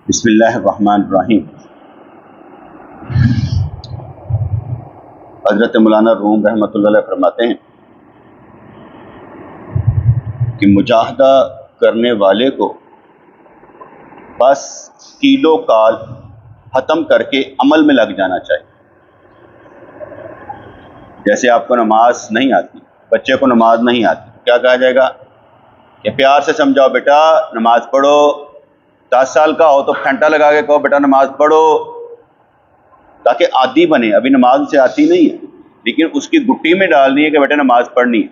بسم اللہ الرحمن الرحیم۔ حضرت مولانا روم رحمۃ اللہ علیہ فرماتے ہیں کہ مجاہدہ کرنے والے کو بس کیلو کال ختم کر کے عمل میں لگ جانا چاہیے۔ جیسے آپ کو نماز نہیں آتی، بچے کو نماز نہیں آتی، کیا کہا جائے گا کہ پیار سے سمجھاؤ، بیٹا نماز پڑھو۔ 10 سال کا ہو تو گھنٹہ لگا کے کہو بیٹا نماز پڑھو، تاکہ عادی بنے۔ ابھی نماز سے آتی نہیں ہے، لیکن اس کی گٹی میں ڈالنی ہے کہ بیٹا نماز پڑھنی ہے،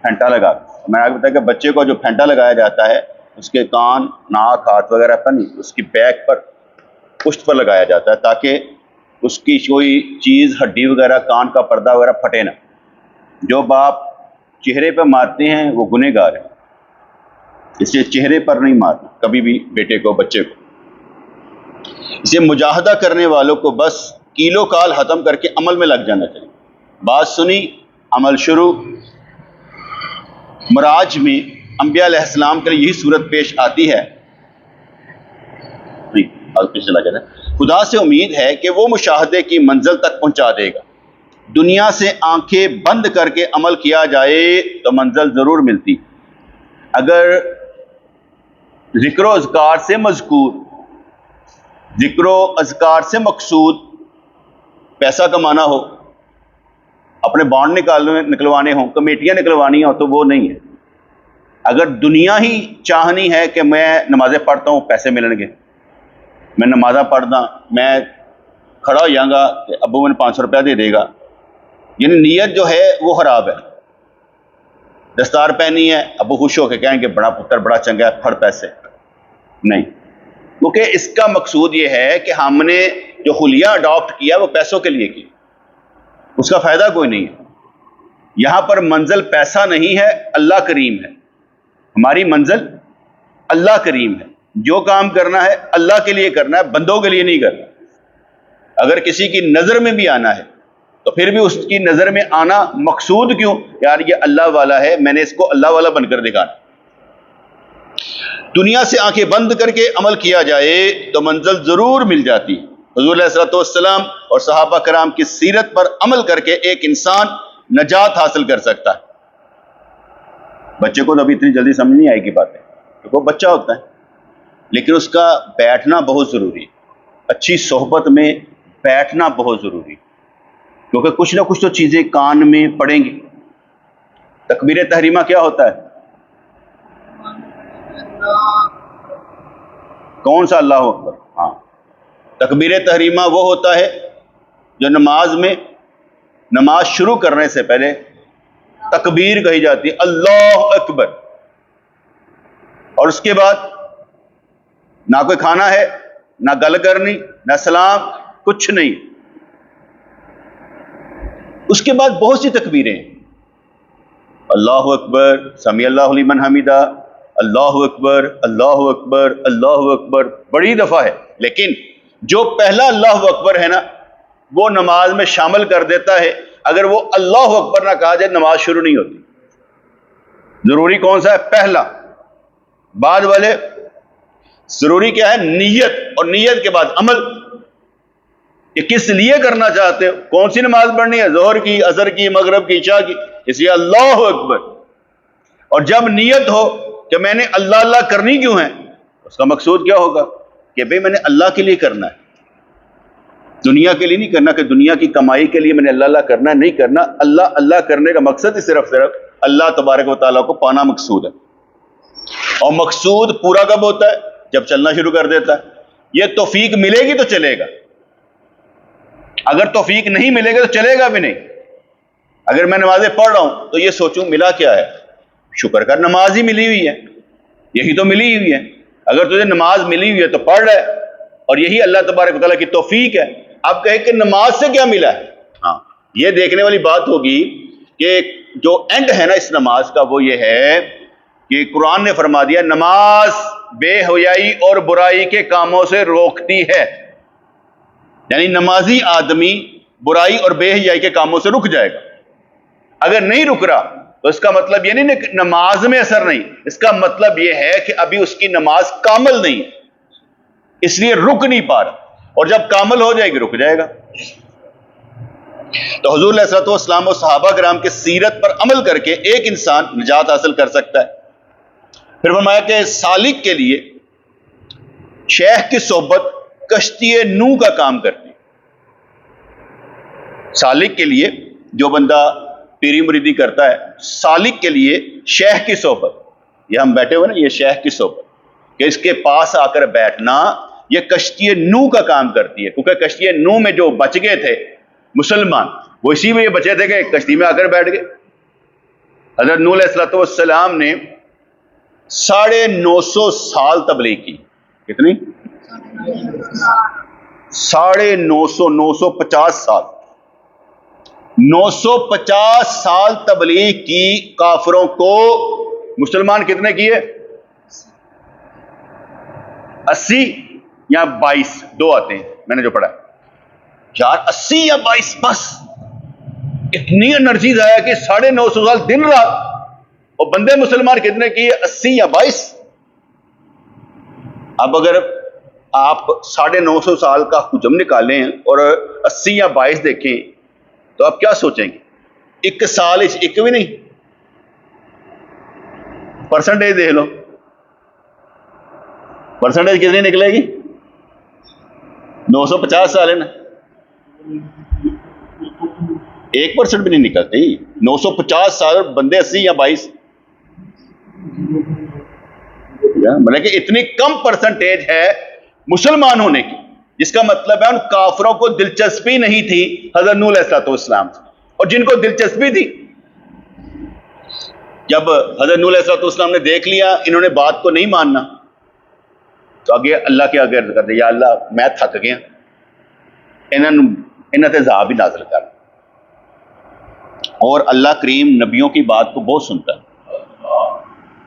گھنٹہ لگا کے۔ میں نے بتایا کہ بچے کو جو گھنٹہ لگایا جاتا ہے اس کے کان، ناک، ہاتھ وغیرہ پر نہیں، اس کی بیک پر، پشت پر لگایا جاتا ہے، تاکہ اس کی کوئی چیز، ہڈی وغیرہ، کان کا پردہ وغیرہ پھٹے نہ۔ جو باپ چہرے پہ مارتے ہیں وہ گنہگار ہیں، اس لیے چہرے پر نہیں مارنا کبھی بھی بیٹے کو، بچے کو۔ اسے مجاہدہ کرنے والوں کو بس کیلو کال ختم کر کے عمل میں لگ جانا چاہیے۔ بات سنی، عمل شروع۔ معراج میں انبیاء علیہ السلام کے لیے یہی صورت پیش آتی ہے۔ خدا سے امید ہے کہ وہ مشاہدے کی منزل تک پہنچا دے گا۔ دنیا سے آنکھیں بند کر کے عمل کیا جائے تو منزل ضرور ملتی۔ اگر ذکر و اذکار سے مذکور، ذکر و اذکار سے مقصود پیسہ کمانا ہو، اپنے بانڈ نکلوانے ہوں، کمیٹیاں نکلوانی ہوں، تو وہ نہیں ہے۔ اگر دنیا ہی چاہنی ہے کہ میں نمازیں پڑھتا ہوں پیسے ملیں گے، میں نمازیں پڑھدا، میں کھڑا ہو جاؤں گا کہ ابو میں نے 500 روپیہ دے دے گا، یعنی نیت جو ہے وہ خراب ہے۔ دستار پہنی ہے، ابو خوش ہو کے کہیں کہ بڑا پتر بڑا چنگا ہے، پھڑ پیسے، نہیں، کیونکہ اس کا مقصود یہ ہے کہ ہم نے جو حلیہ اڈاپٹ کیا وہ پیسوں کے لیے کیا، اس کا فائدہ کوئی نہیں ہے۔ یہاں پر منزل پیسہ نہیں ہے، اللہ کریم ہے۔ ہماری منزل اللہ کریم ہے۔ جو کام کرنا ہے اللہ کے لیے کرنا ہے، بندوں کے لیے نہیں کرنا۔ اگر کسی کی نظر میں بھی آنا ہے تو پھر بھی اس کی نظر میں آنا مقصود کیوں؟ یار یہ اللہ والا ہے، میں نے اس کو اللہ والا بن کر دکھانا۔ دنیا سے آنکھیں بند کر کے عمل کیا جائے تو منزل ضرور مل جاتی۔ حضور علیہ الصلوۃ والسلام اور صحابہ کرام کی سیرت پر عمل کر کے ایک انسان نجات حاصل کر سکتا ہے۔ بچے کو تو ابھی اتنی جلدی سمجھ نہیں آئے گی باتیں، کیونکہ وہ بچہ ہوتا ہے، لیکن اس کا بیٹھنا بہت ضروری ہے۔ اچھی صحبت میں بیٹھنا بہت ضروری ہے، کیونکہ کچھ نہ کچھ تو چیزیں کان میں پڑیں گی۔ تکبیر تحریمہ کیا ہوتا ہے؟ کون سا اللہ اکبر؟ ہاں، تکبیر تحریمہ وہ ہوتا ہے جو نماز میں، نماز شروع کرنے سے پہلے تکبیر کہی جاتی ہے، اللہ اکبر، اور اس کے بعد نہ کوئی کھانا ہے، نہ گل کرنی، نہ سلام، کچھ نہیں۔ اس کے بعد بہت سی تکبیریں ہیں، اللہ اکبر، سمیع اللہ لمن حمیدہ، اللہ اکبر، اللہ اکبر، اللہ اکبر، بڑی دفعہ ہے، لیکن جو پہلا اللہ اکبر ہے نا وہ نماز میں شامل کر دیتا ہے۔ اگر وہ اللہ اکبر نہ کہا جائے نماز شروع نہیں ہوتی۔ ضروری کون سا ہے؟ پہلا۔ بعد والے ضروری کیا ہے؟ نیت، اور نیت کے بعد عمل، کہ کس لیے کرنا چاہتے ہو، کون سی نماز پڑھنی ہے، ظہر کی، عصر کی، مغرب کی، عشاء کی، اس لیے اللہ اکبر۔ اور جب نیت ہو کہ میں نے اللہ اللہ کرنی کیوں ہے، اس کا مقصود کیا ہوگا کہ بھئی میں نے اللہ کے لیے کرنا ہے، دنیا کے لیے نہیں کرنا کہ دنیا کی کمائی کے لیے میں نے اللہ اللہ کرنا ہے، نہیں کرنا۔ اللہ اللہ کرنے کا مقصد ہی صرف اللہ تبارک و تعالیٰ کو پانا مقصود ہے۔ اور مقصود پورا کب ہوتا ہے؟ جب چلنا شروع کر دیتا ہے۔ یہ توفیق ملے گی تو چلے گا، اگر توفیق نہیں ملے گا تو چلے گا بھی نہیں۔ اگر میں نمازیں پڑھ رہا ہوں تو یہ سوچوں ملا کیا ہے، شکر کر، نماز ہی ملی ہوئی ہے، یہی تو ملی ہوئی ہے۔ اگر تجھے نماز ملی ہوئی ہے تو پڑھ رہا ہے، اور یہی اللہ تبارک و تعالیٰ کی توفیق ہے۔ اب کہے کہ نماز سے کیا ملا ہے؟ ہاں، یہ دیکھنے والی بات ہوگی کہ جو اینڈ ہے نا اس نماز کا وہ یہ ہے کہ قرآن نے فرما دیا نماز بے حیائی اور برائی کے کاموں سے روکتی ہے، یعنی نمازی آدمی برائی اور بے حیائی کے کاموں سے رک جائے گا۔ اگر نہیں رک رہا تو اس کا مطلب یہ نہیں کہ نماز میں اثر نہیں، اس کا مطلب یہ ہے کہ ابھی اس کی نماز کامل نہیں ہے۔ اس لیے رک نہیں پا رہا، اور جب کامل ہو جائے گی رک جائے گا۔ تو حضور علیہ الصلوۃ والسلام و صحابہ کرام کے سیرت پر عمل کر کے ایک انسان نجات حاصل کر سکتا ہے۔ پھر فرمایا کہ سالک کے لیے شیخ کی صحبت کشتی نو کا کام کرتی ہے۔ سالک کے لیے جو بندہ پیری مریدی کرتا ہے، سالک کے لیے شیخ کی صحبت، یہ ہم بیٹھے ہوئے نا، یہ شیخ کی صحبت کہ اس کے پاس آ کر بیٹھنا، یہ کشتی نو کا کام کرتی ہے، کیونکہ کشتی نو میں جو بچ گئے تھے مسلمان، وہ اسی میں یہ بچے تھے کہ کشتی میں آ کر بیٹھ گئے۔ حضرت نوح علیہ الصلوۃ والسلام نے 950 سال تبلیغ کی۔ کتنی؟ 950 950 سال 950 سال تبلیغ کی کافروں کو۔ مسلمان کتنے کیے؟ 80 یا 22، دو آتے ہیں، میں نے جو پڑھا ہے یار 80 یا 22، بس اتنی انرجی ضائع کہ 950 سال دن رات، اور بندے مسلمان کتنے کیے؟ 80 یا 22۔ اب اگر آپ 950 سال کا حجم نکالیں اور 80 یا 22 دیکھیں تو آپ کیا سوچیں گے؟ ایک سال ایک بھی نہیں، پرسنٹیج دیکھ لو، پرسنٹیج کتنی نکلے گی؟ 950 سال ہے نا، 1% بھی نہیں نکلتی۔ 950 سال بندے 80 یا 22، مطلب کہ اتنی کم پرسنٹیج ہے مسلمان ہونے کی، جس کا مطلب ہے ان کافروں کو دلچسپی نہیں تھی حضرت نوح علیہ الصلوۃ والسلام سے، اور جن کو دلچسپی تھی، جب حضرت نوح علیہ الصلوۃ والسلام نے دیکھ لیا انہوں نے بات کو نہیں ماننا، تو آگے اللہ کے آگے عرض کر دیا، یا اللہ میں تھک گیا، انہوں تے عذاب ہی نازل کر۔ اور اللہ کریم نبیوں کی بات کو بہت سنتا ہے،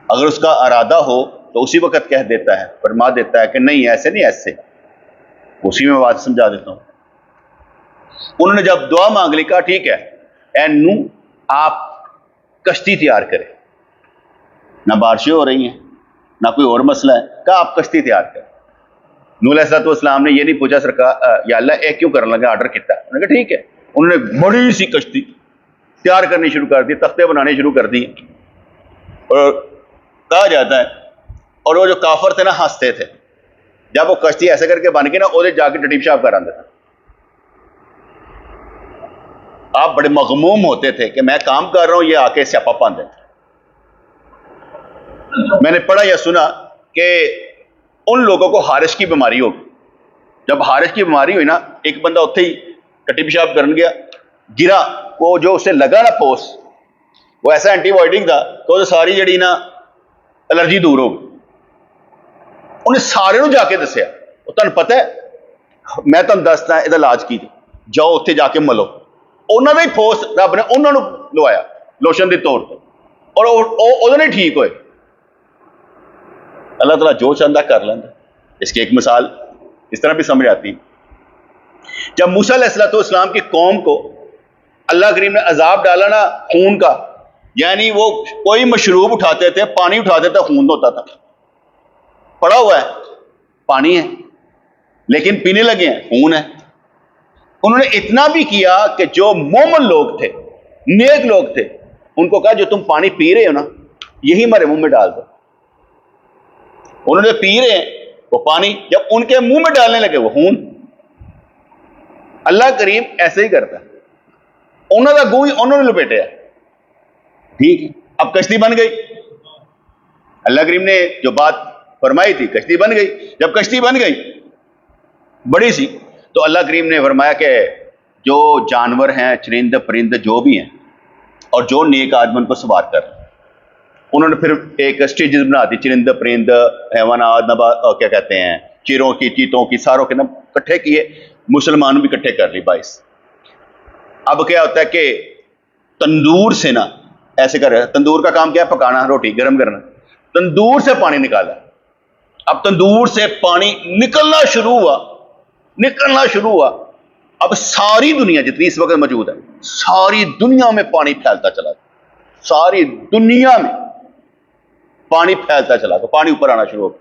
اگر اس کا ارادہ ہو تو اسی وقت کہہ دیتا ہے، فرما دیتا ہے کہ نہیں ایسے نہیں، ایسے، اسی میں بات سمجھا دیتا ہوں۔ انہوں نے جب دعا مانگ لی، کہا ٹھیک ہے اے نوح آپ کشتی تیار کریں، نہ بارشیں ہو رہی ہیں نہ کوئی اور مسئلہ ہے، کہا آپ کشتی تیار کریں۔ نوح علیہ الصلوۃ والسلام نے یہ نہیں پوچھا سرکار یا اللہ ایک کیوں کرنے لگا، آرڈر کیتا ہے، انہوں نے کہا ٹھیک ہے۔ انہوں نے بڑی سی کشتی تیار کرنی شروع کر دی، تختے بنانے شروع کر دی، اور کہا جاتا ہے اور وہ جو کافر تھے نا ہنستے تھے، جب وہ کشتی ایسے کر کے بن گئی نا، وہ جا کے ٹٹی پیشاب کر آتے تھے۔ آپ بڑے مغموم ہوتے تھے کہ میں کام کر رہا ہوں، یہ آ کے سیاپا پاندے۔ میں نے پڑھا یا سنا کہ ان لوگوں کو ہارش کی بیماری ہوگی، جب ہارش کی بیماری ہوئی نا، ایک بندہ اتھے ہی ٹٹی پیشاب کرن گیا، گرا، وہ جو اسے لگا نا پوس، وہ ایسا اینٹی بائیوٹک تھا کہ وہ ساری جڑی نا الرجی دور ہو گئی۔ انہیں سارے نو جا کے دسیا، وہ تمہیں پتہ ہے میں تمہیں دستا یہ علاج کی جاؤ اتنے جا کے ملو، انہوں نے پوس رب نے انہوں نے لوایا لوشن کے طور پر، اور وہ نہیں ٹھیک ہوئے۔ اللہ تعالیٰ جو چاہتا کر لینا۔ اس کی ایک مثال اس طرح بھی سمجھ آتی، جب موسیٰ علیہ الصلوۃ والسلام کی قوم کو اللہ کریم نے عذاب ڈالا نا خون کا، یعنی وہ کوئی مشروب اٹھاتے تھے، پانی اٹھاتے تھے، خون ہوتا تھا، پڑا ہوا ہے پانی ہے لیکن پینے لگے ہیں خون ہے۔ انہوں نے اتنا بھی کیا کہ جو مومن لوگ تھے، نیک لوگ تھے، ان کو کہا جو تم پانی پی رہے ہو نا یہی ہمارے منہ میں ڈال دو۔ انہوں نے پی رہے ہیں وہ پانی، جب ان کے منہ میں ڈالنے لگے وہ خون۔ اللہ کریم ایسے ہی کرتا ہے، انہوں کا گوئی انہوں نے لپیٹے ہے، ٹھیک ہے۔ اب کشتی بن گئی، اللہ کریم نے جو بات فرمائی تھی کشتی بن گئی۔ جب کشتی بن گئی بڑی سی، تو اللہ کریم نے فرمایا کہ جو جانور ہیں، چرند پرند جو بھی ہیں، اور جو نیک آدمی ان کو سوار کر، انہوں نے پھر ایک اسٹیجز بنا دی، چرند پرند حیوانات نبات کیا کہتے ہیں، چیروں کی، چیتوں کی، ساروں کے اکٹھے کیے، مسلمانوں بھی اکٹھے کر لی 22۔ اب کیا ہوتا ہے کہ تندور سے نا ایسے کر رہے، تندور کا کام کیا ہے؟ پکانا، روٹی گرم کرنا۔ تندور سے پانی نکالا، اب تندور سے پانی نکلنا شروع ہوا۔ اب ساری دنیا جتنی اس وقت موجود ہے، ساری دنیا میں پانی پھیلتا چلا گیا، ساری دنیا میں پانی پھیلتا چلا گیا، پانی اوپر آنا شروع ہو گیا۔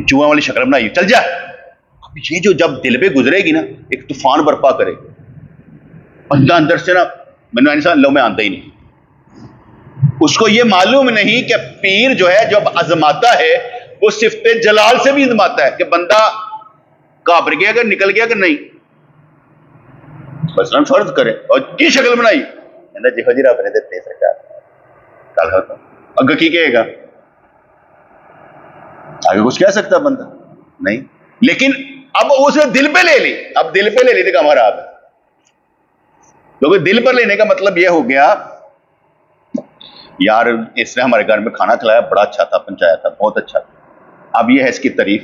چوہا والی شکل بنائی چل جا. اب یہ جو جب دل پہ گزرے گی نا ایک طوفان برپا کرے گی. بندہ اندر سے نا میں لو میں آتا ہی نہیں. اس کو یہ معلوم نہیں کہ پیر جو ہے جب آزماتا ہے وہ صفت جلال سے بھی آزماتا ہے کہ بندہ گھبر گیا کہ نکل گیا کہ نہیں. مثلاً فرض کرے اور کی شکل بنائی جی جی رب نے دیتے سرکار کل ہوتا اگر کی کہے گا آگے کچھ کہہ سکتا بندہ نہیں. لیکن اب اس نے دل پہ لے لی. اب دل پہ لے لی تو کام خراب ہے. کیونکہ دل پر لینے کا مطلب یہ ہو گیا یار اس نے ہمارے گھر میں کھانا کھلایا بڑا اچھا تھا پہنچایا تھا بہت اچھا تھا. اب یہ ہے اس کی تعریف.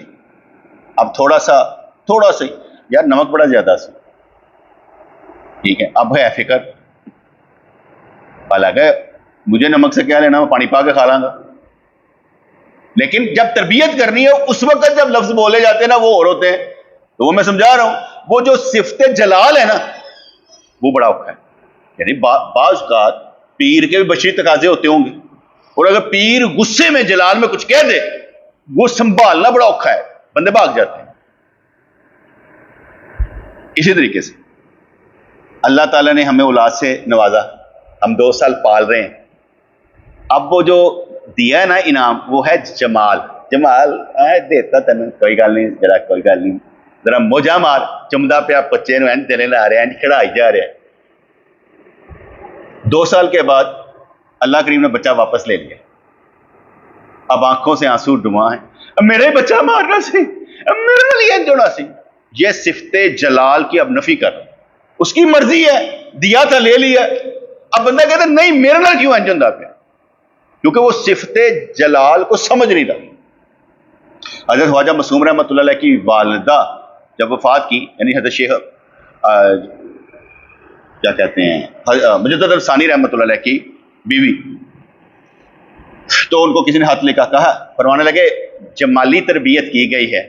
اب تھوڑا سا یار نمک بڑا زیادہ سی ٹھیک ہے. اب ہے فکر پالا گئے مجھے نمک سے کیا لینا میں پانی پا کے کھا لاں گا. لیکن جب تربیت کرنی ہے اس وقت جب لفظ بولے جاتے ہیں نا وہ اور ہوتے ہیں. تو وہ میں سمجھا رہا ہوں وہ جو صفت جلال ہے نا وہ بڑا اوکھا ہے. یعنی بعض اوقات پیر کے بھی بشری تقاضے ہوتے ہوں گے اور اگر پیر غصے میں جلال میں کچھ کہہ دے وہ سنبھالنا بڑا اوکھا ہے. بندے بھاگ جاتے ہیں. اسی طریقے سے اللہ تعالیٰ نے ہمیں اولاد سے نوازا. ہم 2 سال پال رہے ہیں. اب وہ جو دیا ہے نا انعام وہ ہے جمال. دیتا تین کوئی گل نہیں ذرا کوئی گل نہیں ذرا موجہ مار چمدا پیا بچے دلے لا رہے ہیں کھڑائی جا رہے ہیں. 2 سال کے بعد اللہ کریم نے بچہ واپس لے لیا. اب آنکھوں سے آنسو ڈبا ہیں اب میرا ہی بچہ مارنا سی اب میرے لیے جوڑا سی. یہ صفت جلال کی اب نفی کر. اس کی مرضی ہے دیا تھا لے لیا. اب بندہ کہتا نہیں میرے نال کیوں انج ہوندا پیا کیونکہ وہ صفت جلال کو سمجھ نہیں رہا. حضرت خواجہ معصوم رحمۃ اللہ علیہ کی والدہ جب وفات کی یعنی حضرت شیخ کیا کہتے ہیں مجدد ثانی رحمۃ اللہ علیہ کی بیوی تو ان کو کسی نے ہاتھ لے کر کہا فرمانے لگے جمالی تربیت کی گئی ہے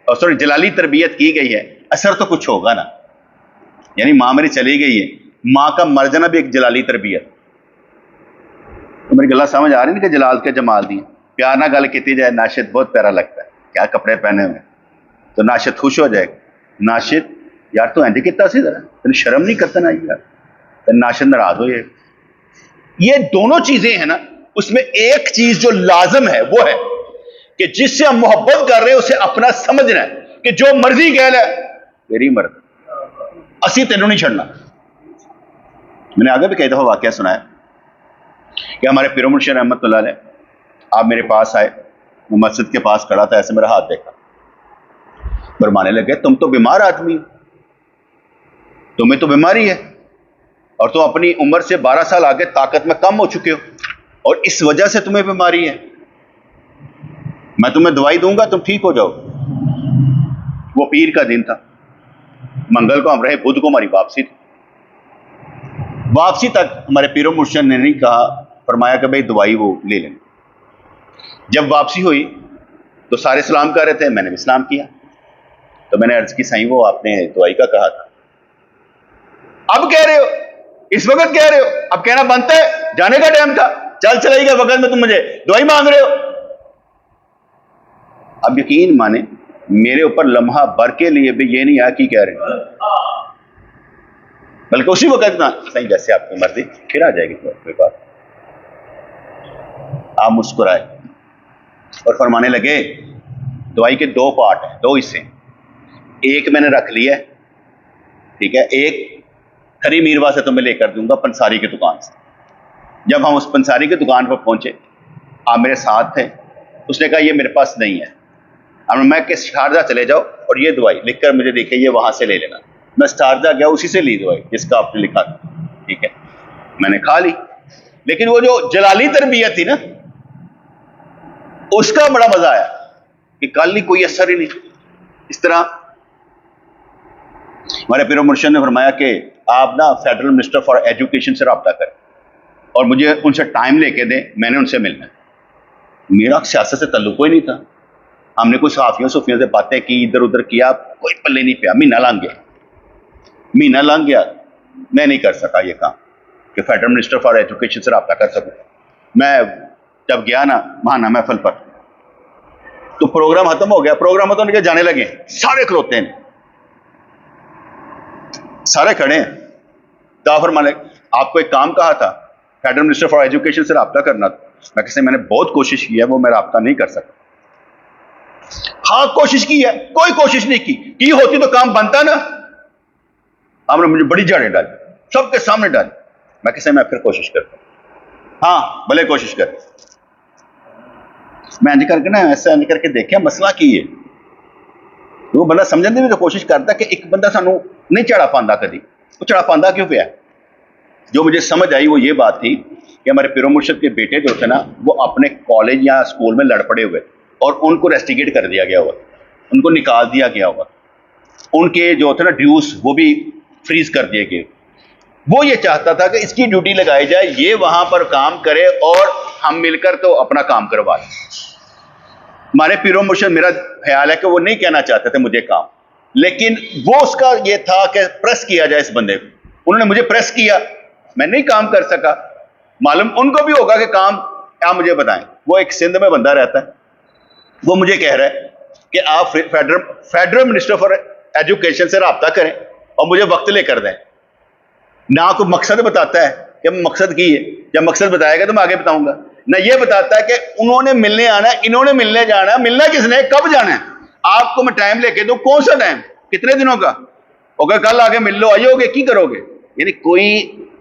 اور سوری جلالی تربیت کی گئی ہے اثر تو کچھ ہوگا نا. یعنی ماں میری چلی گئی ہے ماں کا مر جانا بھی ایک جلالی تربیت. تو میری گلا سمجھ آ رہی نہیں کہ جلال کے جمال دی پیار نہ گل کی جائے. ناشد بہت پیارا لگتا ہے کیا کپڑے پہنے ہوئے تو ناشد خوش ہو جائے ناشد یار تو اینج کیتا سی ذرا تین شرم نہیں کرتا نا یار ناشد ناراض ہو جائے. یہ دونوں چیزیں ہیں نا اس میں ایک چیز جو لازم ہے وہ ہے کہ جس سے ہم محبت کر رہے ہیں اسے اپنا سمجھنا ہے کہ جو مرضی کہہ لے تیری مرضی اسی تینوں نہیں چھڑنا. میں نے آگے بھی کئی دفعہ واقعہ سنا ہے کہ ہمارے پیر و مرشد رحمۃ اللہ علیہ آپ میرے پاس آئے میں مسجد کے پاس کھڑا تھا ایسے میرا ہاتھ دیکھا فرمانے لگے تم تو بیمار آدمی تمہیں تو بیماری ہے اور تم اپنی عمر سے 12 سال آگے طاقت میں کم ہو چکے ہو اور اس وجہ سے تمہیں بیماری ہے. میں تمہیں دوائی دوں گا تم ٹھیک ہو جاؤ. وہ پیر کا دن تھا منگل کو ہم رہے بدھ کو ہماری واپسی تھی. واپسی تک ہمارے پیر و مرشد نے نہیں کہا فرمایا کہ بھائی دوائی وہ لے لیں. جب واپسی ہوئی تو سارے سلام کر رہے تھے میں نے بھی سلام کیا تو میں نے عرض کی سائیں وہ آپ نے دوائی کا کہا تھا اب کہہ رہے ہو اس وقت کہہ رہے ہو اب کہنا بنتا ہے جانے کا ٹائم تھا چل چلائی گا وقت میں تم مجھے دوائی مانگ رہے ہو. اب یقین مانے میرے اوپر لمحہ بھر کے لیے بھی یہ نہیں آیا کی کہہ رہے بلکہ اسی وقت نا صحیح جیسے آپ کی مرضی پھر آ جائے گی کوئی بات. آپ مسکرائے اور فرمانے لگے دوائی کے 2 پارٹ ہیں 2 حصے. ایک میں نے رکھ لیا ہے ٹھیک ہے ایک ہری میروا سے تمہیں لے کر دوں گا پنساری کی دکان سے. جب ہم اس پنساری کی دکان پر پہنچے آپ میرے ساتھ تھے اس نے کہا یہ میرے پاس نہیں ہے اب میں کہ شارجہ چلے جاؤ اور یہ دوائی لکھ کر مجھے دیکھے یہ وہاں سے لے لینا. میں شارجہ گیا اسی سے لی دوائی جس کا آپ نے لکھا تھا ٹھیک ہے میں نے کھا لی. لیکن وہ جو جلالی تربیت تھی نا اس کا بڑا مزہ آیا کہ کل ہی کوئی اثر ہی نہیں. اس طرح ہمارے پیر و مرشد نے فرمایا کہ آپ نا فیڈرل منسٹر فار ایجوکیشن سے رابطہ کریں اور مجھے ان سے ٹائم لے کے دیں میں نے ان سے ملنا ہے. میرا سیاست سے تعلق کوئی نہیں تھا. ہم نے کوئی صحافیوں سے باتیں کی ادھر ادھر کیا کوئی پلے نہیں پیا. مہینہ لنگ گیا میں نہیں کر سکا یہ کام کہ فیڈرل منسٹر فار ایجوکیشن سے رابطہ کر سکوں. میں جب گیا نا ماہانہ محفل پر تو پروگرام ختم ہو گیا, پروگرام ختم ہو کے جانے لگے, سارے کھلوتے ہیں, سارے کھڑے ہیں. تو فرمانے آپ کو ایک کام کہا تھا, فیڈرل منسٹر فار ایجوکیشن سے رابطہ کرنا تھا. میں نے بہت کوشش کی ہے, وہ میں رابطہ نہیں کر سکتا. ہاں کوشش کی ہے, کوئی کوشش نہیں کی ہوتی تو کام بنتا نا. آپ نے مجھے بڑی جھاڑیں ڈالی, سب کے سامنے ڈالی. میں پھر کوشش کرتا ہوں. ہاں بھلے کوشش کر. میں انج کر کے نا ایسا انج کر کے دیکھا مسئلہ کی ہے. وہ بندہ سمجھنے بھی تو کوشش کرتا کہ ایک بندہ سانو نہیں چڑھا پاندا, کدی وہ چڑھا پاندا کیوں پیا. جو مجھے سمجھ آئی وہ یہ بات تھی کہ ہمارے پیر و مرشد کے بیٹے جو تھے نا, وہ اپنے کالج یا اسکول میں لڑ پڑے ہوئے اور ان کو ریسٹیگیٹ کر دیا گیا ہوا, ان کو نکال دیا گیا ہوا. ان کے جو تھے نا ڈیوز وہ بھی فریز کر دیے گئے. وہ یہ چاہتا تھا کہ اس کی ڈیوٹی لگائی جائے, یہ وہاں پر کام کرے اور ہم مل کر تو اپنا کام کروا لیں. ہمارے پیر و مرشد, میرا خیال ہے کہ وہ نہیں کہنا چاہتے تھے مجھے کام, لیکن وہ اس کا یہ تھا کہ پریس کیا جائے اس بندے کو. انہوں نے مجھے پریس کیا, میں نہیں کام کر سکا. معلوم ان کو بھی ہوگا کہ کام آپ مجھے بتائیں. وہ ایک سندھ میں بندہ رہتا ہے, وہ مجھے کہہ رہا ہے کہ آپ فیڈرل منسٹر فار ایجوکیشن سے رابطہ کریں اور مجھے وقت لے کر دیں. نہ کوئی مقصد بتاتا ہے کہ مقصد کی ہے, جب مقصد بتائے گا تو میں آگے بتاؤں گا. نہ یہ بتاتا ہے کہ انہوں نے ملنے آنا ہے, انہوں نے ملنے جانا ہے. ملنا کس نے, کب جانا ہے, آپ کو میں ٹائم لے کے دوں, کون سا ٹائم, کتنے دنوں کا ہوگا, کل آگے مل لو, آئیے گے کی کرو گے. یعنی کوئی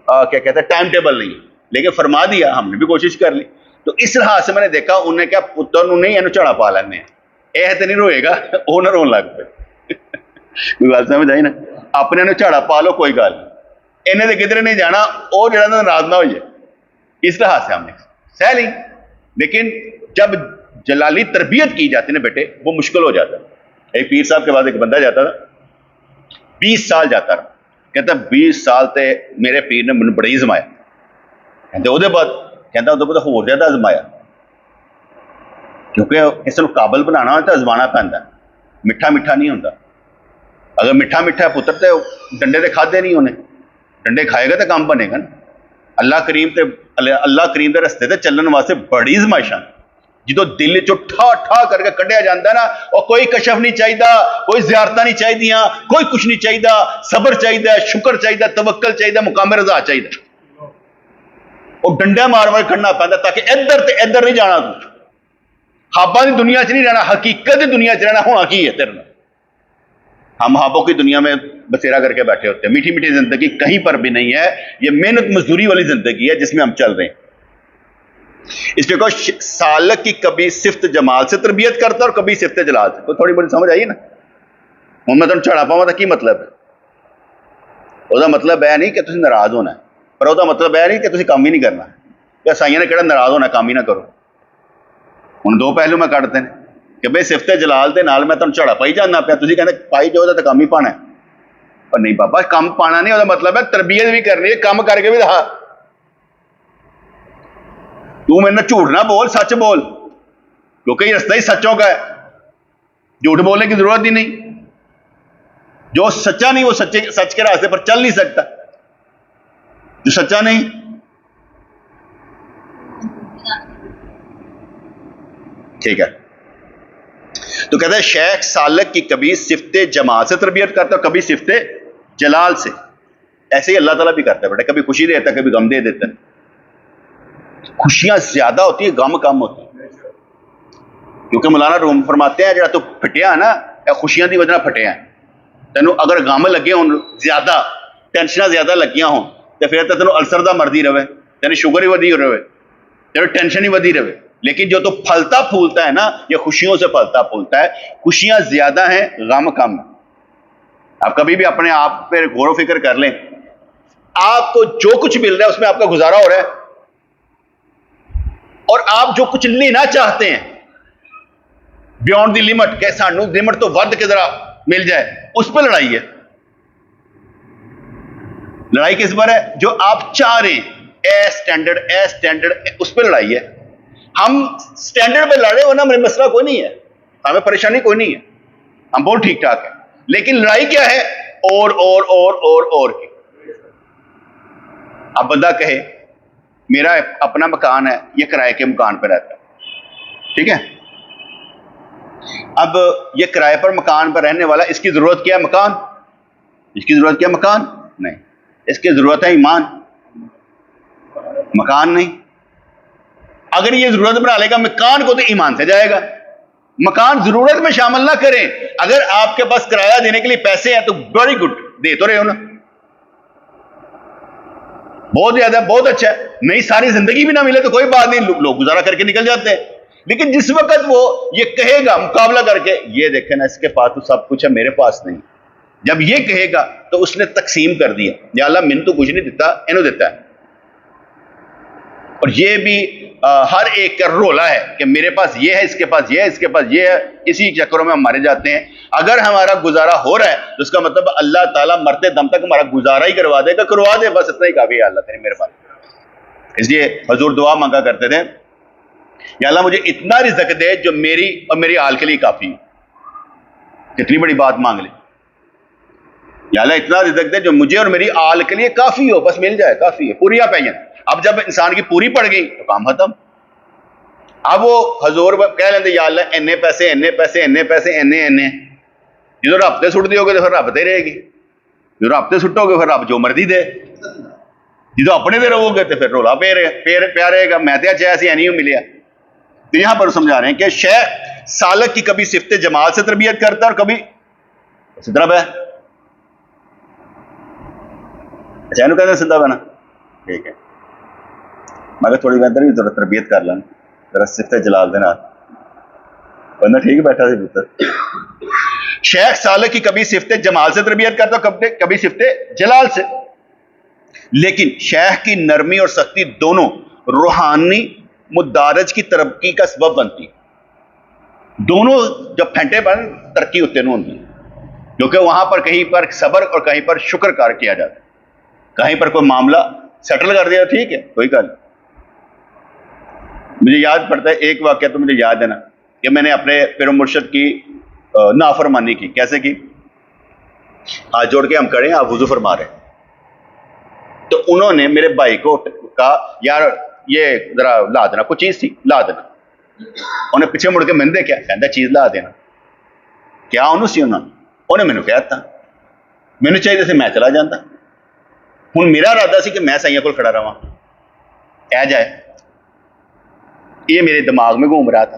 کیا کہتا ہے ٹائم ٹیبل نہیں, لیکن فرما دیا. ہم نے بھی کوشش کر لی. تو اس لحاظ سے میں نے دیکھا انہوں نے کیا پتر نہیں یہ جھاڑا پا لینے, یہ تو نہیں روئے گا, وہ نہ رون لگ پے. کوئی بات سمجھ آئی نا, اپنے نے جھاڑا پا لو کوئی گل, انہیں تو کدھر نہیں جانا, وہ جڑا ناراض نہ ہوئے. اس لحاظ سے ہم نے سہ لی. لیکن جب جلالی تربیت کی جاتی نا بیٹے, وہ مشکل ہو جاتا ہے. ایک پیر صاحب کے بعد ایک بندہ جاتا تھا, 20 سال جاتا رہا. کہتا 20 سال تے میرے پیر نے مجھے بڑا ہی آزمایا. کہتے وہ بعد کہتا وہ بعد ہور زیادہ آزمایا, کیونکہ کسی کو قابل بنانا ہو تو آزمانا پہنتا ہے. میٹھا میٹھا نہیں ہوتا. اگر میٹھا میٹھا پتر تے ڈنڈے تے کھادے نہیں ہونے, ڈنڈے کھائے گا تو کام بنے گا نا. اللہ کریم دے رستے تے چلن واسطے بڑی آزمائشاں, جدو دل چو ٹھا ٹھا کر کے کڈیا جاتا ہے نا, اور کوئی کشف نہیں چاہیے, کوئی زیارتاں نہیں چاہیے, کوئی کچھ نہیں چاہیے, صبر چاہیے, شکر چاہیے, توکل چاہیے, مقام رضا چاہیے. وہ ڈنڈا مار مار کھڑنا پہنتا تاکہ ادھر تے ادھر نہیں جانا. تو خواباں دی دنیا چ نہیں رہنا, حقیقت دی دنیا چ رہنا. ہونا کی ہے تیرے نال, ہم خوابوں کی دنیا میں بسیرا کر کے بیٹھے ہوتے ہیں. میٹھی میٹھی زندگی کہیں پر بھی نہیں ہے. یہ محنت مزدوری والی زندگی ہے جس میں ہم چل رہے ہیں. اس لیے کہ سالک کی کبھی صفت جمال سے تربیت کرتا اور کبھی صفت جلال سے. تو تھوڑی بڑی سمجھ آئیے نا. ہوں میں تمہیں چڑھا پاؤں تو کی مطلب ہے, وہ مطلب ہے نہیں کہ تسی ناراض ہونا ہے, پر وہ مطلب ہے نہیں کہ تسی کام ہی نہیں کرنا. کہ سائیاں نے کہڑا ناراض ہونا, کام ہی نہ کرو. ہوں دو پہلو میں کٹتے ہیں کہ بھائی صفت جلال دے نال میں تمہیں چڑھا پائی جانا پیا, تسی کہتے پائی جو تو کام ہی پانا ہے. اور نہیں بابا, کام پانا نہیں, وہ مطلب ہے تربیت بھی کرنی ہے, کام کر کے بھی رہا. تو میرے جھوٹ نہ بول, سچ بول, کیونکہ یہ رستہ ہی سچوں کا ہے. جھوٹ بولنے کی ضرورت ہی نہیں. جو سچا نہیں وہ سچ کے راستے پر چل نہیں سکتا. جو سچا نہیں, ٹھیک ہے. تو کہتا ہے شیخ سالک کی کبھی صفت جمال سے تربیت کرتا ہے, کبھی صفت جلال سے. ایسے ہی اللہ تعالیٰ بھی کرتا ہے بیٹا, کبھی خوشی دیتا ہے, کبھی غم دے دیتا ہے. خوشیاں زیادہ ہوتی ہیں, غم کم ہوتی ہیں. کیونکہ مولانا روم فرماتے ہیں جڑا تو پھٹیا ہے نا, خوشیاں دی وجہ پھٹیا ہے. تینوں اگر غم لگے ہون زیادہ, ٹینشناں زیادہ لگیاں ہون, تو پھر تو تینوں السر دا مرضی رہے, تینوں شوگر ہی ودی رہے, تینوں ٹینشن ہی ودی رہے. لیکن جو تو پھلتا پھولتا ہے نا, یہ خوشیوں سے پھلتا پھولتا ہے. خوشیاں زیادہ ہیں, غم کم. آپ کبھی بھی اپنے آپ پہ غور و فکر کر لیں, آپ کو جو کچھ مل رہا ہے اس میں آپ کا گزارا ہو رہا ہے, اور آپ جو کچھ لینا چاہتے ہیں بیونڈ دی لمٹ, کہ سانو لمٹ تو ود کے ذرا مل جائے, اس پہ لڑائی ہے. لڑائی کس پر ہے؟ جو آپ چاہ رہے ہیں, اے سٹینڈرڈ, اس پہ لڑائی ہے. ہم سٹینڈرڈ پہ لڑ رہے ہیں, ورنہ ہمیں مسئلہ کوئی نہیں ہے, ہمیں پریشانی کوئی نہیں ہے, ہم بہت ٹھیک ٹھاک ہیں. لیکن لڑائی کیا ہے؟ اور کی. اب بندہ کہے میرا اپنا مکان ہے, یہ کرائے کے مکان پہ رہتا ہے, ٹھیک ہے, اب یہ کرائے پر مکان پر رہنے والا، اس کی ضرورت کیا ہے؟ مکان. اس کی ضرورت کیا ہے؟ مکان نہیں. اس کی ضرورت ہے ایمان، مکان نہیں. اگر یہ ضرورت بنا لے گا مکان کو تو ایمان سے جائے گا. مکان ضرورت میں شامل نہ کریں. اگر آپ کے پاس کرایہ دینے کے لیے پیسے ہیں تو ویری گڈ، دے تو رہے ہو نا، بہت زیادہ، بہت اچھا ہے. نہیں ساری زندگی بھی نہ ملے تو کوئی بات نہیں، لوگ گزارا کر کے نکل جاتے ہیں. لیکن جس وقت وہ یہ کہے گا مقابلہ کر کے، یہ دیکھیں نا اس کے پاس تو سب کچھ ہے، میرے پاس نہیں، جب یہ کہے گا تو اس نے تقسیم کر دیا، یا اللہ من تو کچھ نہیں دیتا، انہوں دیتا ہے. اور یہ بھی ہر ایک کا رولا ہے کہ میرے پاس یہ ہے، اس کے پاس یہ ہے، اس کے پاس یہ ہے. اسی چکروں میں ہم مارے جاتے ہیں. اگر ہمارا گزارا ہو رہا ہے تو اس کا مطلب اللہ تعالیٰ مرتے دم تک ہمارا گزارا ہی کروا دے گا. کروا دے، بس اتنا ہی کافی ہے اللہ تیری مہربانی. اس لیے حضور دعا مانگا کرتے تھے، یا اللہ مجھے اتنا رزق دے جو میری اور میری آل کے لیے کافی. کتنی بڑی بات مانگ لی. یا اللہ اتنا رزق دے جو مجھے اور میری آل کے لیے کافی ہو، بس مل جائے، کافی ہے، پوری آپ ہیں. اب جب انسان کی پوری پڑ گئی تو کام ختم. اب وہ حضور کہہ لیندے یا اللہ اینے پیسے، اینے پیسے، اینے پیسے، اینے اینے. جدو رب تے سٹ دیو گے تو پھر رب تے رہے گی، جو رب تے سٹو گے پھر رب جو مرضی دے. جدو اپنے دے رہو گے تو پھر رولا پیا رہے گا، میں تے اچھا ایسی نہیں ملیا. تو یہاں پر سمجھا رہے ہیں کہ شیخ سالک کی کبھی صفت جمال سے تربیت کرتا ہے اور کبھی سدرب ہے. اچھا اینو کہتے ہیں سدرب ہے نا، ٹھیک ہے. مگر تھوڑی بہتر بھی ضرورت تربیت کر لیں ذرا صفت جلال دے نال، بندہ ٹھیک بیٹھا سی پتر. شیخ سالک کی کبھی صفت جمال سے تربیت کرتا ہے، کبھی صفت جلال سے. لیکن شیخ کی نرمی اور سختی دونوں روحانی مدارج کی ترقی کا سبب بنتی. دونوں جب پھینٹے پر ترقی ہوتے نہیں ہوتی، کیونکہ وہاں پر کہیں پر صبر اور کہیں پر شکر کار کیا جاتا ہے. کہیں پر کوئی معاملہ سیٹل کر دیا، ٹھیک ہے کوئی گل. مجھے یاد پڑتا ہے ایک واقعہ تو مجھے یاد ہے نا، کہ میں نے اپنے پیر مرشد کی نافرمانی کی. کیسے کی؟ ہاتھ جوڑ کے ہم کھڑے ہیں، آپ وضو فرما رہے ہیں، تو انہوں نے میرے بھائی کو کہا یار یہ ذرا لا دینا، کوئی چیز تھی لا دینا. انہیں پیچھے مڑ کے میں نے دیکھا، کہتا چیز لا دینا. کیا انہوں سی انہیں مینوں کہتا، مینوں چاہیے تھے میں چلا جاتا. ہوں میرا ارادہ سی کہ میں سائیاں کول کھڑا رہا، کہہ جائے، یہ میرے دماغ میں گھوم رہا تھا.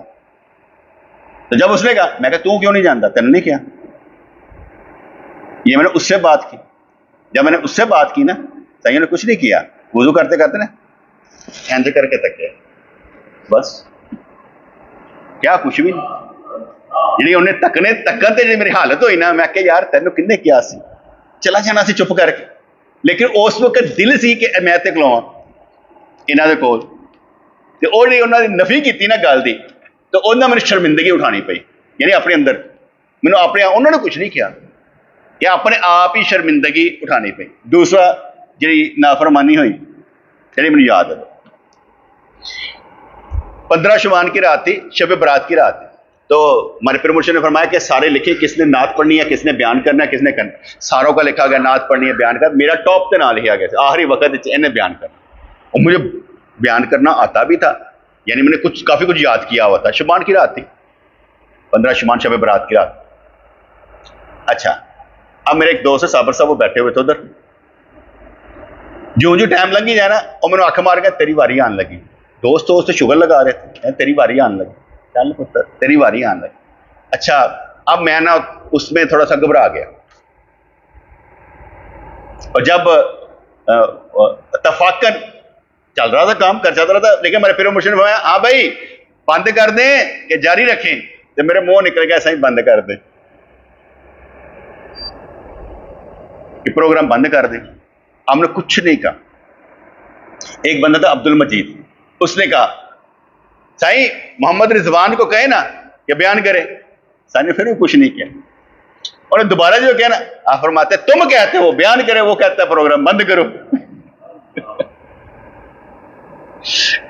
تو جب اس نے کہا، میں کہا تو کیوں نہیں جانتا، تینے نہیں کیا. یہ میں نے اس سے بات کی. جب میں نے اس سے بات کی نا، سائیوں نے کچھ نہیں کیا، وضو کرتے کرتے نا اینج کر کے تکے، بس کیا کچھ بھی نہیں. جی انہیں تکن تے جی میری حالت ہوئی نا، میں کہ یار تینوں کنے کیا سی، چلا جانا سی چپ کر کے. لیکن اس وقت دل سی کہ میں تے کھلواں انہاں دے کول. تے او جی انہاں دی نفی کیتی نا گل دی، تو انہاں مجھے شرمندگی اٹھانی پئی. یعنی اپنے اندر مینوں اپنے انہوں نے کچھ نہیں کیا، کہ اپنے آپ ہی شرمندگی اٹھانی پئی. دوسرا جی نافرمانی ہوئی جی مجھے یاد ہے، 15 شعبان کی رات تھی، شب برات کی رات تھی. تو ہمارے پیر مرشد نے فرمایا کہ سارے لکھے کس نے نعت پڑھنی ہے، کس نے بیان کرنا ہے، کس نے کرنا. ساروں کا لکھا گیا نعت پڑھنی ہے، بیان کرنا. میرا ٹاپ تے نہ لکھا گیا، آخری وقت انہیں بیان کرنا. اور مجھے بیان کرنا آتا بھی تھا، یعنی میں نے کافی کچھ یاد کیا ہوا تھا. شعبان کی رات تھی، 15 شعبان شب برات کی رات. اچھا اب میرے ایک دوست ہے صابر صاحب، وہ بیٹھے ہوئے تھے ادھر. جو ٹائم لگی جائے نا، اور میں نے آنکھ مار کے تیری واری آن لگی. دوست شوگر لگا رہے تھے، تیری واری آن لگی، چل پتر تیری واری آن لگی. اچھا اب میں نا اس میں تھوڑا سا گھبرا گیا، اور جب اتفاقاً چل رہا تھا کام کر چلتا رہا تھا، لیکن میرے پیر مرشد نے فرمایا ہاں بھائی بند کر دیں کہ جاری رکھیں. تو میرے منہ نکل گیا ایسا ہی بند کر دیں، کہ پروگرام بند کر دیں. ہم نے کچھ نہیں کہا. ایک بندہ تھا عبد المجید، اس نے کہا سائیں محمد رضوان کو کہے نا کہ بیان کرے. سائیں نے پھر بھی کچھ نہیں کیا. اور دوبارہ جو کہنا آپ فرماتے تم کہتے وہ بیان کرے، وہ کہتا ہے پروگرام بند کرو.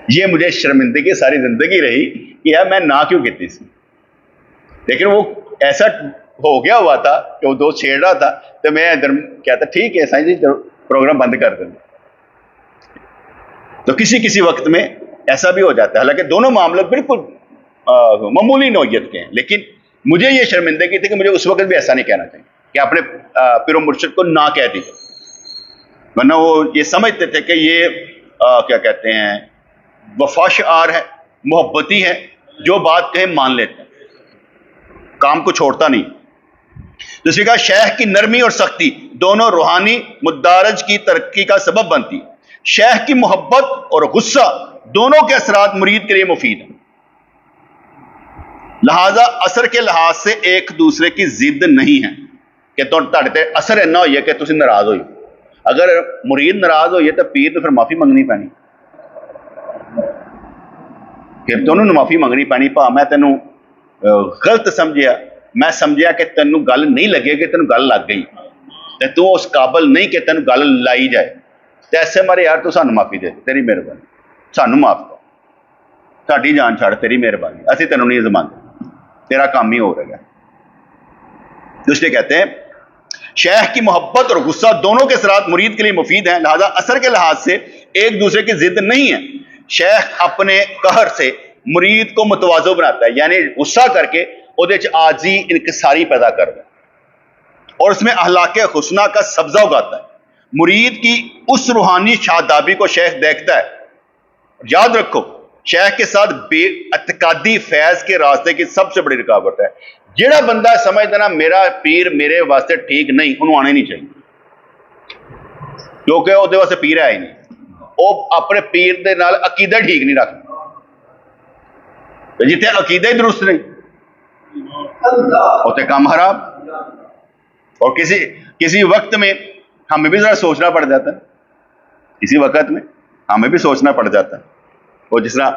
یہ مجھے شرمندگی ساری زندگی رہی کہ یار میں نہ کیوں کہتی سی. لیکن وہ ایسا ہو گیا ہوا تھا کہ وہ دوست چھیڑ رہا تھا، تو میں ادھر کہتا ٹھیک ہے سائیں جی پروگرام بند کر دیں. تو کسی وقت میں ایسا بھی ہو جاتا ہے. حالانکہ دونوں معاملے بالکل معمولی نوعیت کے ہیں، لیکن مجھے یہ شرمندگی تھی کہ مجھے اس وقت بھی ایسا نہیں کہنا چاہیے کہ اپنے پیر و مرشد کو نہ کہہ دیجیے، ورنہ وہ یہ سمجھتے تھے کہ یہ کیا کہتے ہیں وفا شعار ہے، محبتی ہے، جو بات کہیں مان لیتے ہیں، کام کو چھوڑتا نہیں۔ دوسری کہا شیخ کی نرمی اور سختی دونوں روحانی مدارج کی ترقی کا سبب بنتی ہے۔ شیخ کی محبت اور غصہ دونوں کے اثرات مرید کے لیے مفید ہیں، لہذا اثر کے لحاظ سے ایک دوسرے کی ضد نہیں ہے کہ تے اثر اینا ہوئی ہے کہ تسی ناراض ہوئی۔ اگر مرید ناراض ہوئی ہے تو پیر تو پھر معافی منگنی پینی، پھر تو انہوں معافی منگنی پینی، پا میں تینوں غلط سمجھیا، میں سمجھیا کہ تینوں گل نہیں لگے کہ تینوں گل لگ گئی تے تو اس قابل نہیں کہ تینوں گل لائی جائے، تے ایسے مارے یار تو سانو معافی دے، تیری مہربانی، سانو معاف کر، ساڈی جان چھڑ، تیری مہربانی، اسی تینوں نہیں زمانتے، تیرا کام ہی ہو رہا ہے۔ دوسرے کہتے ہیں شیخ کی محبت اور غصہ دونوں کے اثرات مرید کے لیے مفید ہیں، لہذا اثر کے لحاظ سے ایک دوسرے کی ضد نہیں ہے۔ شیخ اپنے قہر سے مرید کو متواضع بناتا ہے، یعنی غصہ کر کے وہ عاجزی انکساری پیدا کر دے اور اس میں اخلاق حسنہ کا سبزہ اگاتا ہے۔ مرید کی اس روحانی شادابی کو شیخ دیکھتا ہے۔ یاد رکھو شیخ کے ساتھ بے اعتقادی فیض کے راستے کی سب سے بڑی رکاوٹ ہے۔ جیڑا بندہ سمجھتا نا میرا پیر میرے واسطے ٹھیک نہیں، انہوں آنے نہیں چاہیے، کیونکہ وہ واسطے پیر ہے ہی نہیں، وہ اپنے پیر دے نال عقیدہ ٹھیک نہیں رکھتا، جتنے عقیدہ ہی درست نہیں اتنے کام خراب۔ اور کسی وقت میں ہمیں بھی ذرا سوچنا پڑ جاتا ہے، کسی وقت میں ہمیں بھی سوچنا پڑ جاتا ہے۔ وہ جس طرح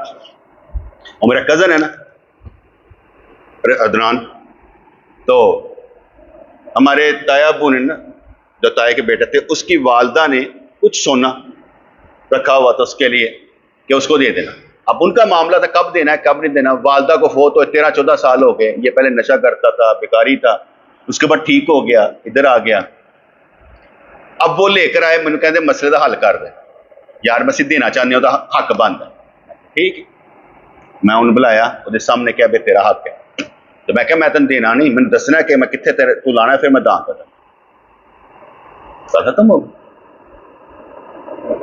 وہ میرا کزن ہے نا عدنان، تو ہمارے تایا ابو نے نا، جو تایا کے بیٹے تھے، اس کی والدہ نے کچھ سونا رکھا ہوا تھا اس کے لیے کہ اس کو دے دینا۔ اب ان کا معاملہ تھا کب دینا ہے کب نہیں دینا۔ والدہ کو فوت ہوئے 13-14 سال ہو گئے، یہ پہلے نشہ کرتا تھا، بیکاری تھا، اس کے بعد ٹھیک ہو گیا، ادھر آ گیا۔ اب وہ لے کر آئے، میں نے کہتے مسئلے کا حل کر دے یار، میں دینا چاہنے ہوں حق بند ہے، ٹھیک ہے۔ میں انہوں بلایا، وہ سامنے کیا بے تیرا حق ہے، تو میں کہا میں تن دینا نہیں، میں نے دسنا کہ میں کتنے تیرے تو لانا ہے، پھر میں دان کرتا ختم ہو گیا،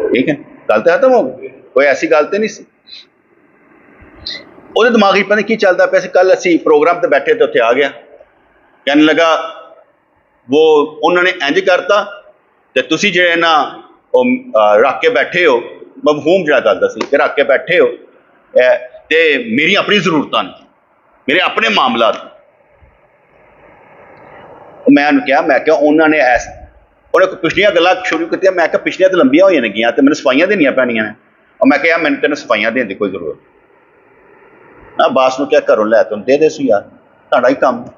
ٹھیک ہے، گل تو ختم ہو گئی، کوئی ایسی گل تو نہیں سی۔ وہ دماغ ہی پتہ نہیں کی چلتا پیا سی۔ کل اسی پروگرام تے بیٹھے تو اتنے آ گیا، کہنے لگا وہ انہوں نے انج کرتا تے تسی جڑے نا رکھ کے بیٹھے ہو، مفہوم جڑا کرتا سی کہ رکھ کے بیٹھے ہو تے میری اپنی ضرورتاں نے، میرے اپنے معاملات۔ میں کیا انہوں نے ایسا انہیں پچھلیاں گلاں شروع کی، میں کہا پچھلیاں تو لمبیاں ہوئی گیا تو میں صفائیاں دینیاں پینیاں ہیں، اور میں کہا میں نے تینوں صفائیاں دین دی کوئی ضرورت نہ، باس نو کیا کرو لے تم دے سو یار، تہاڈا ہی کام ہے،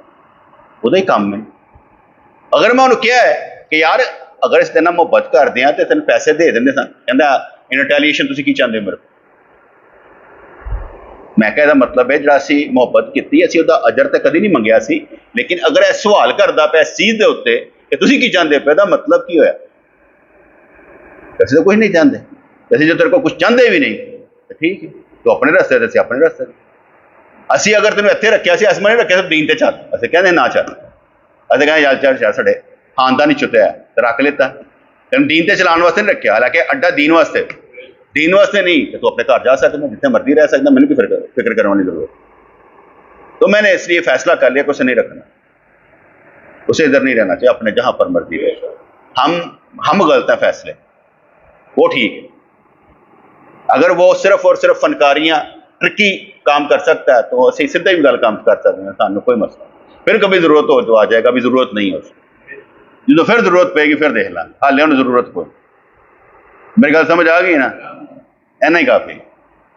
وہ ہی کام ہے۔ اگر میں انہوں کیا ہے کہ یار اگر اس تینا محبت کر دیا تو تین پیسے دے دیں سن، کہندا ان ریٹیلیشن تسی کی چاہتے ہو میرے کو؟ میں کہا یہ مطلب ہے جڑا اسی محبت کی اسی وہ اجر تو کدی نہیں منگیا سی، لیکن اگر یہ سوال کرتا پیا اس چیز کے اتنے کہ تسی کی چاہتے پہ دا مطلب کی ہویا؟ ویسے تو کچھ نہیں چاہتے، ویسے جو تیرے کو کچھ چاہتے بھی نہیں تو ٹھیک ہے، تو اپنے راستے تے اپنے راستے اسی اگر تینوں اتنے رکھا سی، میں نہیں رکھا سی دین تے چل، اصل کہتے نہ چل، اصل کہتے یار چل چل ساڈے خاندان ہی چتیا تو رکھ لیتا، تین دین تے چلان واسطے نہیں رکھا، حالانکہ اڈا دین واسطے نہیں کہ تو اپنے گھر جا سکتا، جتنے مرضی رہ سکتا، میں نے فکر کرنے کی ضرورت۔ تو میں نے اس لیے فیصلہ کر لیا کہ اسے نہیں رکھنا، اسے ادھر نہیں رہنا چاہیے، اپنے جہاں پر مرضی رہے۔ ہم غلط ہیں فیصلے، وہ ٹھیک ہے۔ اگر وہ صرف اور صرف فنکاریاں ٹرکی کام کر سکتا ہے تو اسی سیدھے بھی گل کام کر سکتے ہیں، سانو کوئی مسئلہ۔ پھر کبھی ضرورت ہو تو آ جائے گا، ابھی ضرورت نہیں ہے اس کی، جو پھر ضرورت پے گی پھر دیکھ لیں، حال ہے انہیں ضرورت کوئی۔ میری گل سمجھ آ گئی نا؟ اینا ہی کافی،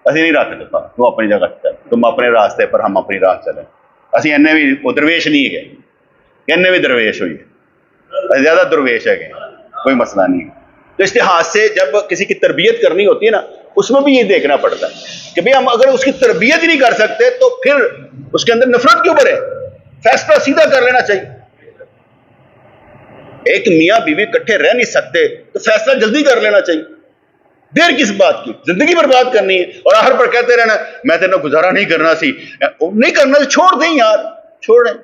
اسی نہیں رکھتے، تو اپنی جگہ چل، تم اپنے راستے پر، ہم اپنی راہ چلیں۔ اسی اینے بھی وہ درویش نہیں گئے، اینے بھی درویش ہوئی ہے، زیادہ درویش ہے گئے، کوئی مسئلہ نہیں ہے۔ تو اس لحاظ سے جب کسی کی تربیت کرنی ہوتی ہے نا، اس میں بھی یہ دیکھنا پڑتا ہے کہ بھئی ہم اگر اس کی تربیت ہی نہیں کر سکتے تو پھر اس کے اندر نفرت کیوں بڑھے؟ فیصلہ سیدھا کر لینا چاہیے۔ ایک میاں بیوی کٹھے رہ نہیں سکتے تو فیصلہ جلدی کر لینا چاہیے، دیر کس بات کی؟ زندگی برباد کرنی ہے اور آخر پر کہتے رہنا میں تیرے گزارا نہیں کرنا سی، نہیں کرنا سی، چھوڑ دیں یار، چھوڑ رہے ہیں.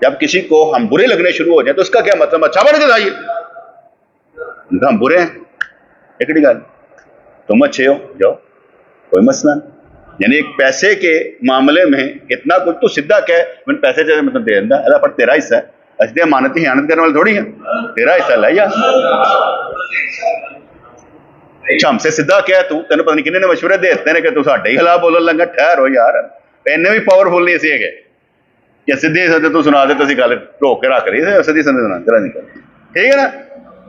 جب کسی کو ہم برے لگنے شروع ہو جائیں تو اس کا کیا مطلب اچھا بن کے جائیے. ہم برے ہیں ایکڑی گل, تم اچھے ہو جاؤ, کوئی مسئلہ نہیں. یعنی ایک پیسے کے معاملے میں اتنا کچھ تو سیدھا کہ میں پیسے چاہے مطلب دے دیں, اللہ پر تیرا حصہ ہے, ایسے امانتی خیانت کرنے والے تھوڑی ہیں, تیرا حصہ لے جا. اچھا ہم سے سیدھا کیا تو تینوں پتہ نہیں کنے نے مشورے دیتے ہیں کہ تو ساڈے ہی خلاف بولن لگا. ٹھہرو یار, اینے بھی پاورفل نہیں سی ہے کہ سیدھی سدھے تو سنا دے تو اسی گل روک کے رکھ رہی سیدھی سدھے سنا کرا نہیں کرتی. ٹھیک ہے نا,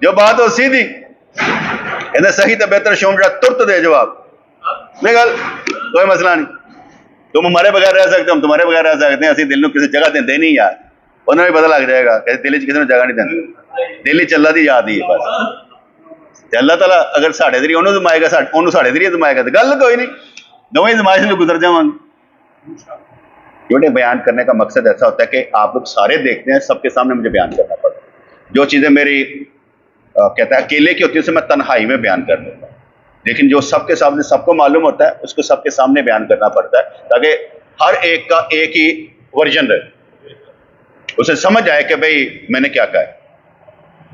جو بات ہو سیدھی کہتے صحیح تو بہتر شوم جا ترت دے جواب. نہیں گل کوئی مسئلہ نہیں, تم ہمارے بغیر رہ سکتے, ہم تمہارے بغیر رہ سکتے ہیں. اسی دل کو کسی جگہ دیں نہیں یار, انہیں بھی پتہ لگ جائے گا کہ دل کسی نے جگہ نہیں دیں. دل چلا دی یاد ہی ہے بس. اللہ تعالیٰ اگر ساڑھے ذریعے انہوں زمائے گا, انہوں ساڑھے ذریعے زمائے گا تو گل کوئی نہیں, دونوں زمائے سے گزر جاؤں گے. چھوٹے بیان کرنے کا مقصد ایسا ہوتا ہے کہ آپ لوگ سارے دیکھتے ہیں, سب کے سامنے مجھے بیان کرنا پڑتا ہے. جو چیزیں میری کہتا ہے اکیلے کی ہوتی ہے اسے میں تنہائی میں بیان کر دیتا ہوں, لیکن جو سب کے سامنے سب کو معلوم ہوتا ہے اس کو سب کے سامنے بیان کرنا پڑتا ہے تاکہ ہر ایک کا ایک ہی ورژن رہے, اسے سمجھ آئے کہ بھئی میں نے کیا کہا ہے.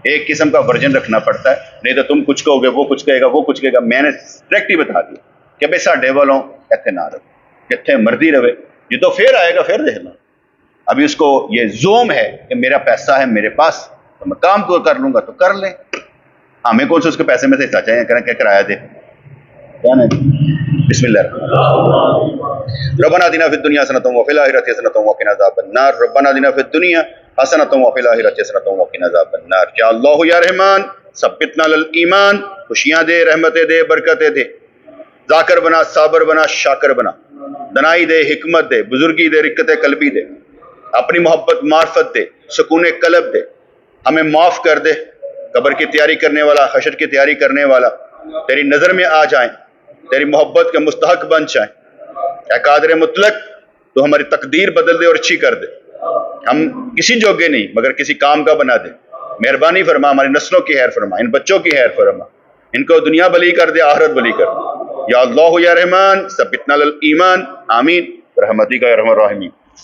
ایک قسم کا ورژن رکھنا پڑتا ہے, نہیں تو تم کچھ کہو گے, وہ کچھ کہے گا, وہ کچھ کہے گا. میں نے ڈائریکٹ ہی بتا دیا کہ بھئی ساڈے والوں ایتھے نہ رہے, جتھے مرضی رہے. یہ تو پھر آئے گا, پھر دیکھنا. ابھی اس کو یہ زوم ہے کہ میرا پیسہ ہے میرے پاس تو میں کام کو کر لوں گا تو کر لیں. ہمیں کون سے اس کے پیسے میں سے حصہ چاہیے کریں کہ کرایہ دے. کیا نہیں, بسم اللہ الرحمن الرحیم. ربنا آتنا فی الدنیا حسنۃ وفی الآخرۃ حسنۃ وقنا عذاب النار. ربنا آتنا فی الدنیا حسنۃ وفی الآخرۃ حسنۃ وقنا عذاب النار. یا اللہ یا رحمان ثبتنا علی الایمان, خوشیاں دے, رحمتیں دے, برکتیں دے. ذاکر بنا, صابر بنا, شاکر بنا. دنائی دے, حکمت دے, بزرگی دے, رقت قلبی دے, اپنی محبت معرفت دے, سکون قلب دے. ہمیں معاف کر دے. قبر کی تیاری کرنے والا, حشر کی تیاری کرنے والا تیری نظر میں آ جائیں, تیری محبت کے مستحق بن جائیں. اے قادر مطلق, تو ہماری تقدیر بدل دے اور اچھی کر دے. ہم کسی جوگے نہیں مگر کسی کام کا بنا دے. مہربانی فرما, ہماری نسلوں کی خیر فرما, ان بچوں کی خیر فرما, ان کو دنیا بلی کر دے, آخرت بلی کر دے. یا اللہ یا رحمان ثبتنا علی الایمان. آمین برحمتک یا ارحم الراحمین.